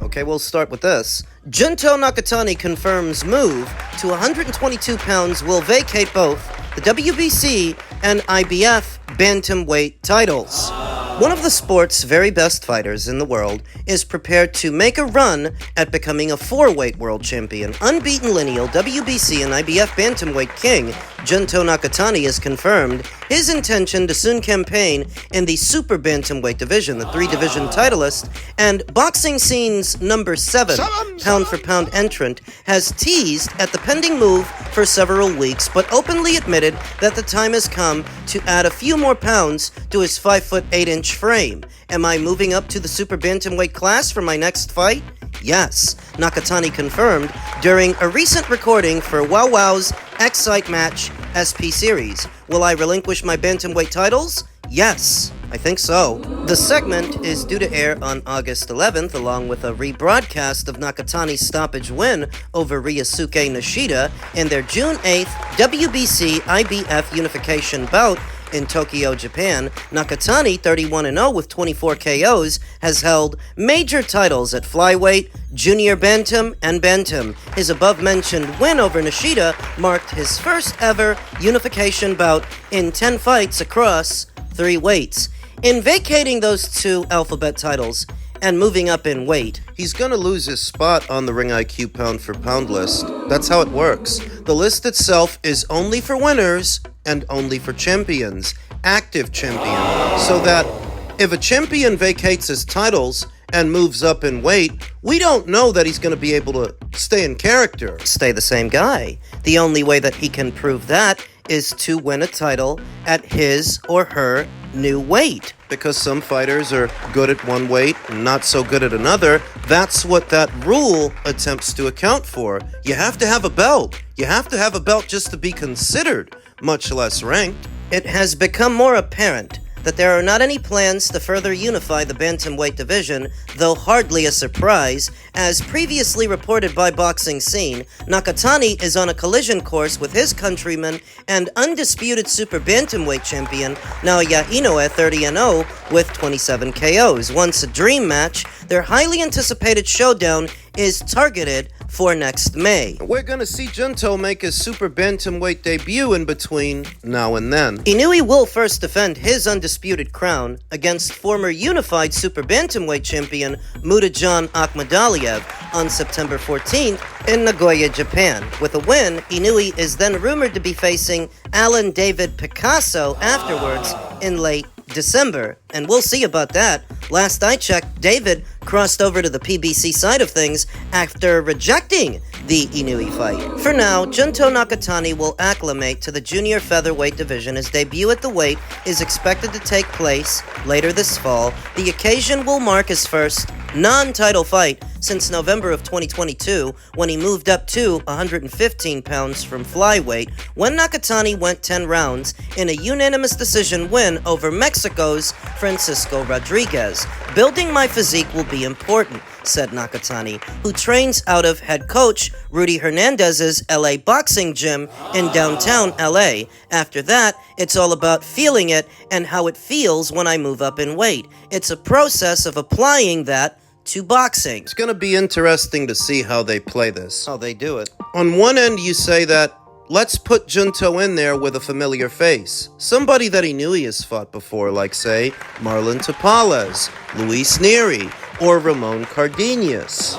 Okay, we'll start with this. Junto Nakatani confirms move to 122 pounds will vacate both the WBC and IBF bantamweight titles. One of the sport's very best fighters in the world is prepared to make a run at becoming a four-weight world champion. Unbeaten lineal WBC and IBF bantamweight king Junto Nakatani has confirmed his intention to soon campaign in the super bantamweight division, the three-division titleist, and boxing scene's number 7 pound-for-pound entrant has teased at the pending move for several weeks, but openly admitted that the time has come to add a few more pounds to his 5'8" frame. Am I moving up to the super bantamweight class for my next fight? Yes, Nakatani confirmed during a recent recording for Wow Wow's Excite Match SP Series. Will I relinquish my bantamweight titles? Yes, I think so. The segment is due to air on August 11th, along with a rebroadcast of Nakatani's stoppage win over Ryosuke Nishida in their June 8th WBC IBF unification bout in Tokyo, Japan. Nakatani, 31-0 with 24 KOs, has held major titles at flyweight, junior bantam, and bantam. His above-mentioned win over Nishida marked his first ever unification bout in 10 fights across 3 weights. In vacating those 2 alphabet titles and moving up in weight, he's gonna lose his spot on the Ring IQ pound-for-pound list. That's how it works. The list itself is only for winners and only for champions, active champions, so that if a champion vacates his titles and moves up in weight, we don't know that he's going to be able to stay in character. Stay the same guy. The only way that he can prove that is to win a title at his or her new weight. Because some fighters are good at one weight and not so good at another, that's what that rule attempts to account for. You have to have a belt. You have to have a belt just to be considered, much less ranked. It has become more apparent that there are not any plans to further unify the bantamweight division, though hardly a surprise. As previously reported by Boxing Scene, Nakatani is on a collision course with his countryman and undisputed super bantamweight champion Naoya Inoue, 30-0 with 27 KOs. Once a dream match, their highly anticipated showdown is targeted for next May. We're gonna see Junto make his super bantamweight debut in between now and then. Inoue will first defend his undisputed crown against former unified super bantamweight champion Mudajan Akhmadaliev on September 14th in Nagoya, Japan. With a win, Inoue is then rumored to be facing Alan David Picasso afterwards in late December, and we'll see about that. Last I checked, David crossed over to the PBC side of things after rejecting the Inoue fight. For now, Junto Nakatani will acclimate to the junior featherweight division. His debut at the weight is expected to take place later this fall. The occasion will mark his first non-title fight since November of 2022, when he moved up to 115 pounds from flyweight, when Nakatani went 10 rounds in a unanimous decision win over Mexico's Francisco Rodriguez. Building my physique will be important, said Nakatani, who trains out of head coach Rudy Hernandez's LA boxing gym in downtown LA. After that, it's all about feeling it and how it feels when I move up in weight. It's a process of applying that to boxing. It's gonna be interesting to see how they play this, how they do it. On one end, you say that, let's put Junto in there with a familiar face. Somebody that he knew he has fought before, like, say, Marlon Tapales, Luis Neri, or Ramon Cardenas.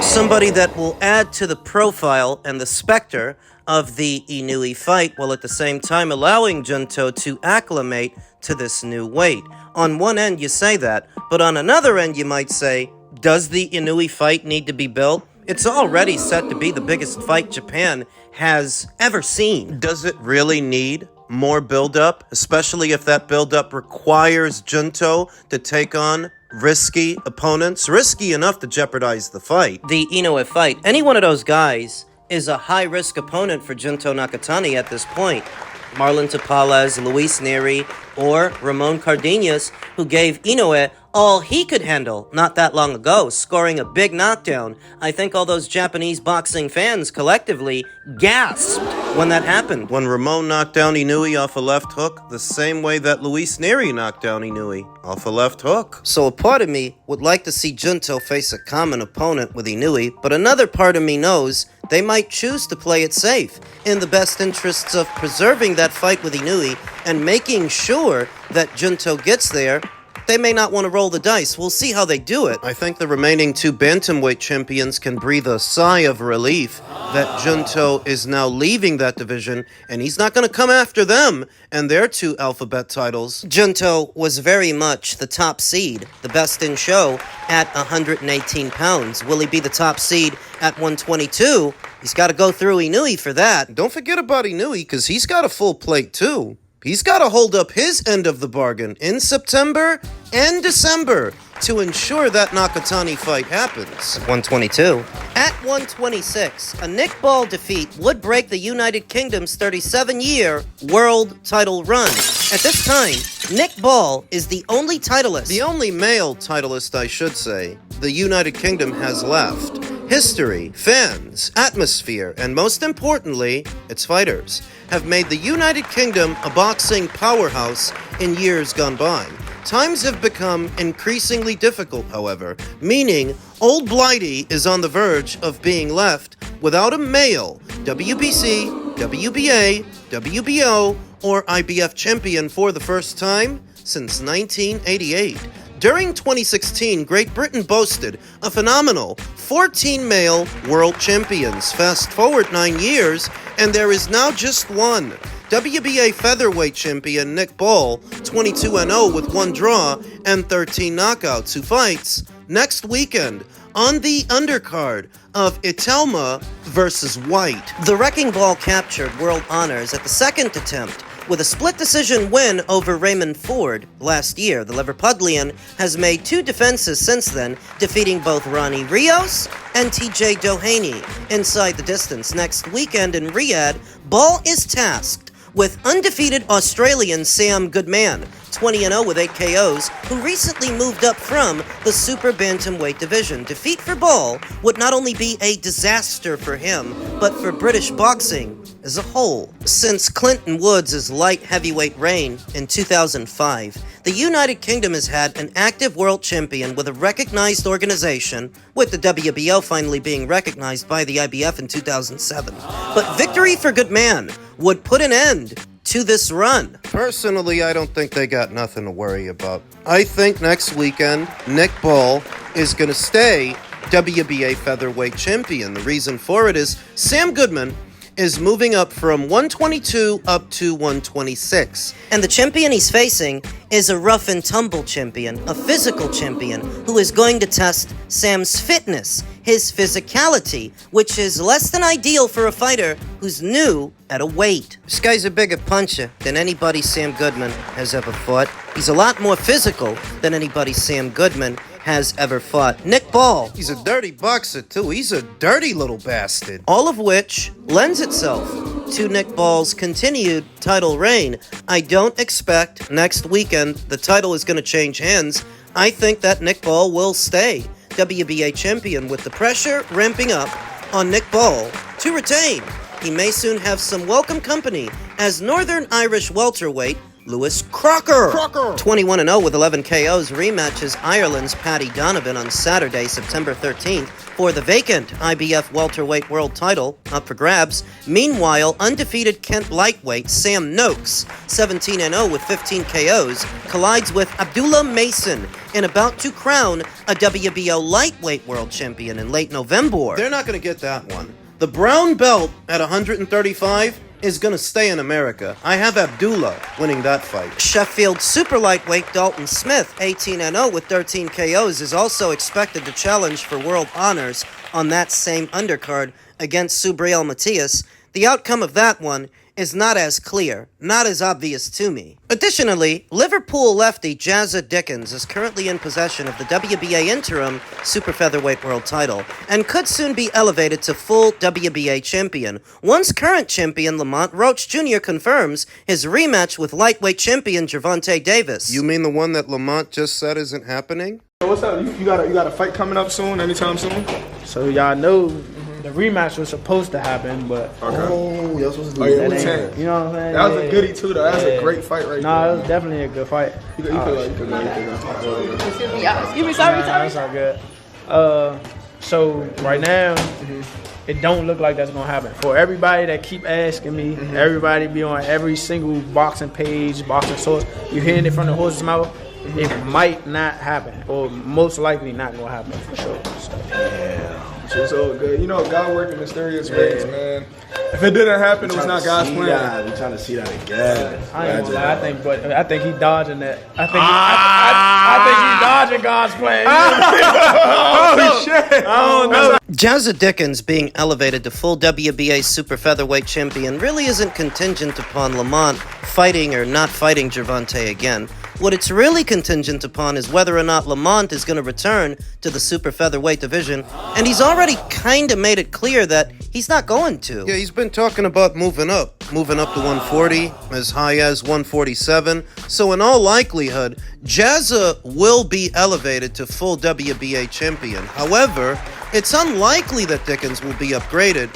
Somebody that will add to the profile and the specter of the Inoue fight, while at the same time allowing Junto to acclimate to this new weight. On one end, you say that, but on another end, you might say, does the Inoue fight need to be built? It's already set to be the biggest fight Japan has ever seen. Does it really need more build-up, especially if that build-up requires Junto to take on risky opponents? Risky enough to jeopardize the fight. The Inoue fight, any one of those guys is a high-risk opponent for Junto Nakatani at this point. Marlon Tapales, Luis Neri, or Ramon Cardenas, who gave Inoue all he could handle not that long ago, scoring a big knockdown. I think all those Japanese boxing fans collectively gasped when that happened. When Ramon knocked down Inoue off a left hook, the same way that Luis Neri knocked down Inoue off a left hook. So a part of me would like to see Junto face a common opponent with Inoue, but another part of me knows they might choose to play it safe, in the best interests of preserving that fight with Inoue and making sure that Junto gets there. They may not want to roll the dice. We'll see how they do it. I think the remaining two bantamweight champions can breathe a sigh of relief that Junto is now leaving that division, and he's not going to come after them and their two alphabet titles. Junto was very much the top seed, the best in show, at 118 pounds. Will he be the top seed at 122? He's got to go through Inoue for that. Don't forget about Inoue, because he's got a full plate too. He's got to hold up his end of the bargain in September and December to ensure that Nakatani fight happens. 122. At 126, a Nick Ball defeat would break the United Kingdom's 37-year world title run. At this time, Nick Ball is the only titleist, the only male titleist, I should say, the United Kingdom has left. History, fans, atmosphere, and most importantly, its fighters have made the United Kingdom a boxing powerhouse in years gone by. Times have become increasingly difficult, however, meaning Old Blighty is on the verge of being left without a male WBC, WBA, WBO, or IBF champion for the first time since 1988. During 2016, Great Britain boasted a phenomenal 14 male world champions. Fast forward 9 years, and there is now just one. WBA featherweight champion Nick Ball, 22-0 with 1 draw and 13 knockouts, who fights next weekend on the undercard of Itelma versus White. The Wrecking Ball captured world honors at the second attempt with a split decision win over Raymond Ford last year. The Liverpudlian has made 2 defenses since then, defeating both Ronnie Rios and TJ Doheny inside the distance. Next weekend in Riyadh, Ball is tasked with undefeated Australian Sam Goodman, 20-0 with 8 KOs, who recently moved up from the super bantamweight division. Defeat for Ball would not only be a disaster for him, but for British boxing as a whole. Since Clinton Woods' light heavyweight reign in 2005, the United Kingdom has had an active world champion with a recognized organization, with the WBO finally being recognized by the IBF in 2007. But victory for Goodman would put an end to this run. Personally, I don't think they got nothing to worry about. I think next weekend, Nick Ball is going to stay WBA featherweight champion. The reason for it is Sam Goodman is moving up from 122 up to 126. And the champion he's facing is a rough and tumble champion, a physical champion, who is going to test Sam's fitness, his physicality, which is less than ideal for a fighter who's new at a weight. This guy's a bigger puncher than anybody Sam Goodman has ever fought. He's a lot more physical than anybody Sam Goodman has ever fought. Nick Ball, he's a dirty boxer too. He's a dirty little bastard. All of which lends itself to Nick Ball's continued title reign. I don't expect next weekend the title is going to change hands. I think that Nick Ball will stay WBA champion, with the pressure ramping up on Nick Ball to retain. He may soon have some welcome company as Northern Irish welterweight Lewis Crocker. 21-0 with 11 KOs rematches Ireland's Paddy Donovan on Saturday, September 13th for the vacant IBF welterweight world title up for grabs. Meanwhile, undefeated Kent lightweight Sam Noakes, 17-0 with 15 KOs, collides with Abdullah Mason and about to crown a WBO lightweight world champion in late November. They're not going to get that one. The brown belt at 135 is going to stay in America. I have Abdullah winning that fight. Sheffield super lightweight Dalton Smith, 18-0 with 13 KOs, is also expected to challenge for world honors on that same undercard against Subriel Matias. The outcome of that one is not as clear, not as obvious to me. Additionally, Liverpool lefty Jazza Dickens is currently in possession of the WBA interim super featherweight world title and could soon be elevated to full WBA champion. Once current champion Lamont Roach Jr. confirms his rematch with lightweight champion Gervonta Davis. You mean the one that Lamont just said isn't happening? What's up? You got a fight coming up soon, anytime soon? So y'all know the rematch was supposed to happen, but oh, y'all supposed to do that. You know what I'm saying? That was a goodie too, though. That was a great fight right there. Nah, it was definitely a good fight. You could Excuse me, sorry. That's all good. So right now, it don't look like that's gonna happen. For everybody that keep asking me, everybody be on every single boxing page, boxing source, you hearing it from the horse's mouth. It might not happen, or most likely not gonna happen for sure. So. It's all good. You know, God working in mysterious ways, man. If it didn't happen, it was not God's plan. We're trying to see that again. I think he dodging that. I think he dodging God's plan. Holy shit! I don't know. Jazza Dickens being elevated to full WBA super featherweight champion really isn't contingent upon Lamont fighting or not fighting Gervonta again. What it's really contingent upon is whether or not Lamont is going to return to the super featherweight division, and he's already kind of made it clear that he's not going to. Yeah, he's been talking about moving up to 140, as high as 147, so in all likelihood, Jazza will be elevated to full WBA champion. However, it's unlikely that Dickens will be upgraded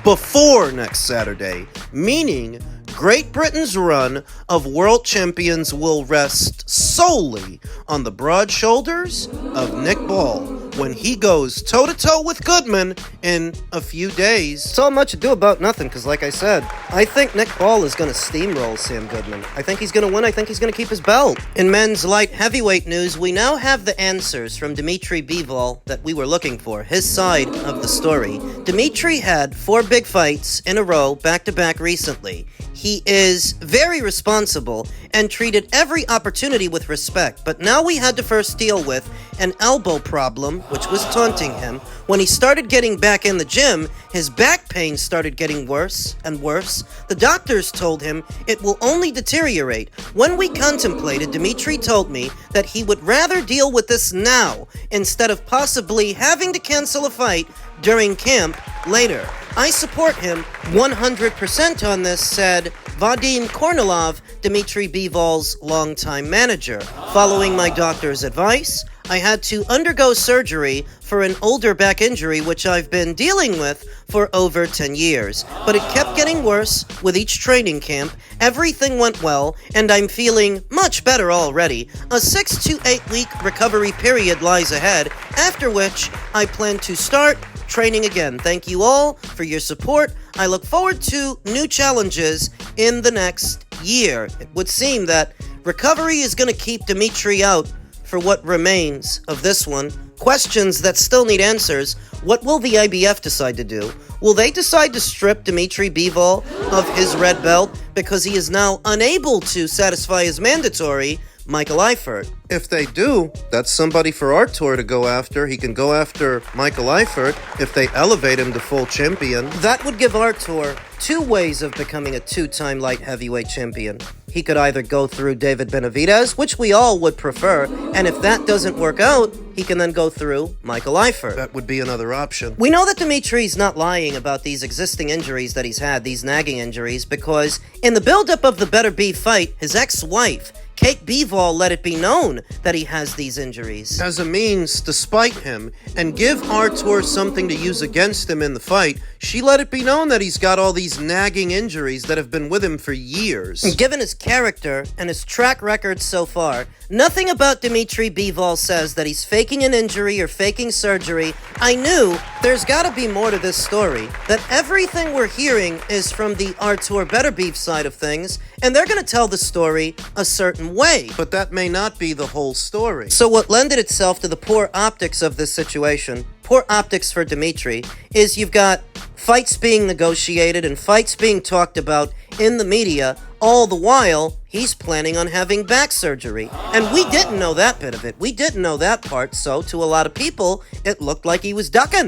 before next Saturday, meaning Great Britain's run of world champions will rest solely on the broad shoulders of Nick Ball when he goes toe-to-toe with Goodman in a few days. It's all much ado about nothing, because like I said, I think Nick Ball is going to steamroll Sam Goodman. I think he's going to win. I think he's going to keep his belt. In men's light heavyweight news, we now have the answers from Dmitry Bivol that we were looking for, his side of the story. Dmitry had 4 big fights in a row, back-to-back recently. He is very responsible and treated every opportunity with respect, but now we had to first deal with an elbow problem, which was taunting him. When he started getting back in the gym, his back pain started getting worse and worse. The doctors told him it will only deteriorate. When we contemplated, Dmitry told me that he would rather deal with this now instead of possibly having to cancel a fight during camp later. I support him 100% on this, said Vadim Kornilov, Dmitry Bivol's longtime manager. Following my doctor's advice, I had to undergo surgery for an older back injury which I've been dealing with for over 10 years. But it kept getting worse with each training camp. Everything went well, and I'm feeling much better already. A 6 to 8 week recovery period lies ahead, after which I plan to start training again. Thank you all for your support. I look forward to new challenges in the next year. It would seem that recovery is going to keep Dmitry out for what remains of this one. Questions that still need answers. What will the IBF decide to do? Will they decide to strip Dmitry Bivol of his red belt because he is now unable to satisfy his mandatory Michael Eifert? If they do, that's somebody for our tour to go after. He can go after Michael Eifert if they elevate him to full champion. That would give our tour 2 ways of becoming a 2-time light heavyweight champion. He could either go through David Benavidez, which we all would prefer, and if that doesn't work out, he can then go through Michael Eifert. That would be another option. We know that Dmitry's not lying about these existing injuries that he's had, these nagging injuries, because in the buildup of the Better Be fight, his ex-wife Kate Bivol let it be known that he has these injuries as a means to spite him and give Artur something to use against him in the fight. She let it be known that he's got all these nagging injuries that have been with him for years. Given his character and his track record so far, nothing about Dmitry Bivol says that he's faking an injury or faking surgery. I knew there's gotta be more to this story, that everything we're hearing is from the Artur Beterbiev side of things, and they're gonna tell the story a certain way. But that may not be the whole story. So what lended itself to the poor optics of this situation, poor optics for Dmitry, is you've got fights being negotiated and fights being talked about in the media, all the while he's planning on having back surgery. And we didn't know that bit of it. We didn't know that part, so to a lot of people, it looked like he was ducking.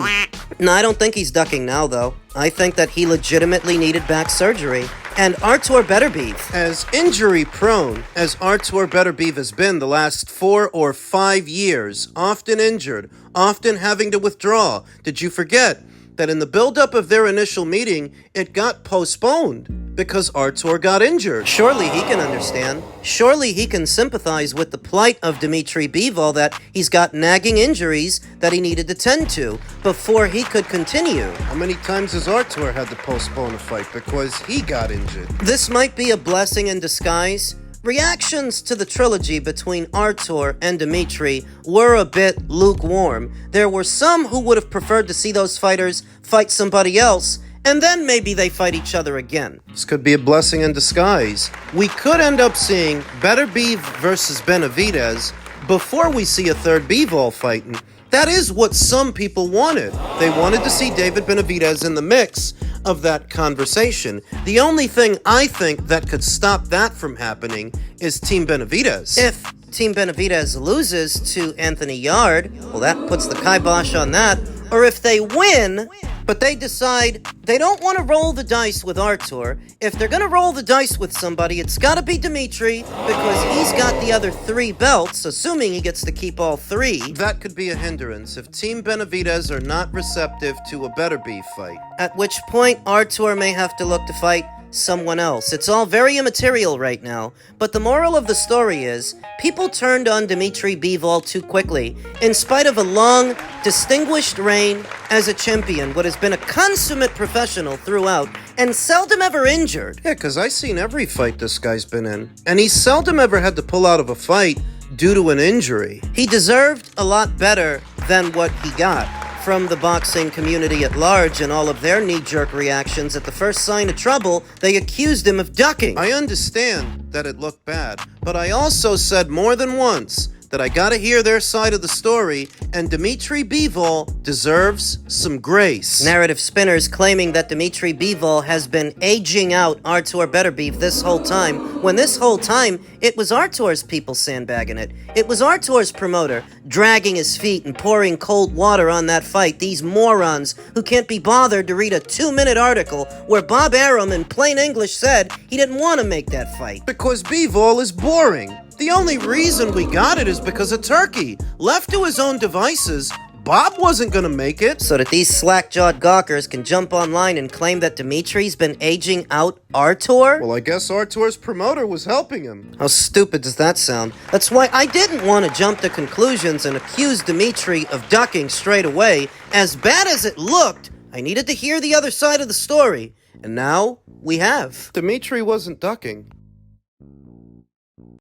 No, I don't think he's ducking now, though. I think that he legitimately needed back surgery. And Artur Beterbiev, as injury-prone as Artur Beterbiev has been the last 4 or 5 years, often injured, often having to withdraw, did you forget that in the build-up of their initial meeting, it got postponed because Artur got injured? Surely he can understand. Surely he can sympathize with the plight of Dmitry Bivol, that he's got nagging injuries that he needed to tend to before he could continue. How many times has Artur had to postpone a fight because he got injured? This might be a blessing in disguise. Reactions to the trilogy between Artur and Dmitry were a bit lukewarm. There were some who would have preferred to see those fighters fight somebody else, and then maybe they fight each other again. This could be a blessing in disguise. We could end up seeing Beterbiev versus Benavidez before we see a third Bivol fighting. That is what some people wanted. They wanted to see David Benavidez in the mix of that conversation. The only thing I think that could stop that from happening is Team Benavidez. If Team Benavidez loses to Anthony Yard, well, that puts the kibosh on that. Or if they win, but they decide they don't want to roll the dice with Artur. If they're going to roll the dice with somebody, it's got to be Dmitry, because he's got the other 3 belts, assuming he gets to keep all 3. That could be a hindrance if Team Benavidez are not receptive to a Beterbiev fight. At which point, Artur may have to look to fight someone else. It's all very immaterial right now, but the moral of the story is, people turned on Dmitry Bivol too quickly, in spite of a long, distinguished reign as a champion, what has been a consummate professional throughout, and seldom ever injured. Yeah, because I've seen every fight this guy's been in, and he's seldom ever had to pull out of a fight due to an injury. He deserved a lot better than what he got from the boxing community at large, and all of their knee-jerk reactions at the first sign of trouble. They accused him of ducking. I understand that it looked bad, but I also said more than once that I gotta hear their side of the story, and Dmitry Bivol deserves some grace. Narrative spinners claiming that Dmitry Bivol has been aging out Artur Beterbiev this whole time, when this whole time, it was Artur's people sandbagging it. It was Artur's promoter dragging his feet and pouring cold water on that fight. These morons who can't be bothered to read a 2-minute article where Bob Arum in plain English said he didn't want to make that fight. Because Bivol is boring. The only reason we got it is because of Turkey. Left to his own devices, Bob wasn't gonna make it. So that these slack-jawed gawkers can jump online and claim that Dmitry's been aging out Artur? Well, I guess Artur's promoter was helping him. How stupid does that sound? That's why I didn't want to jump to conclusions and accuse Dmitry of ducking straight away. As bad as it looked, I needed to hear the other side of the story. And now, we have. Dmitry wasn't ducking.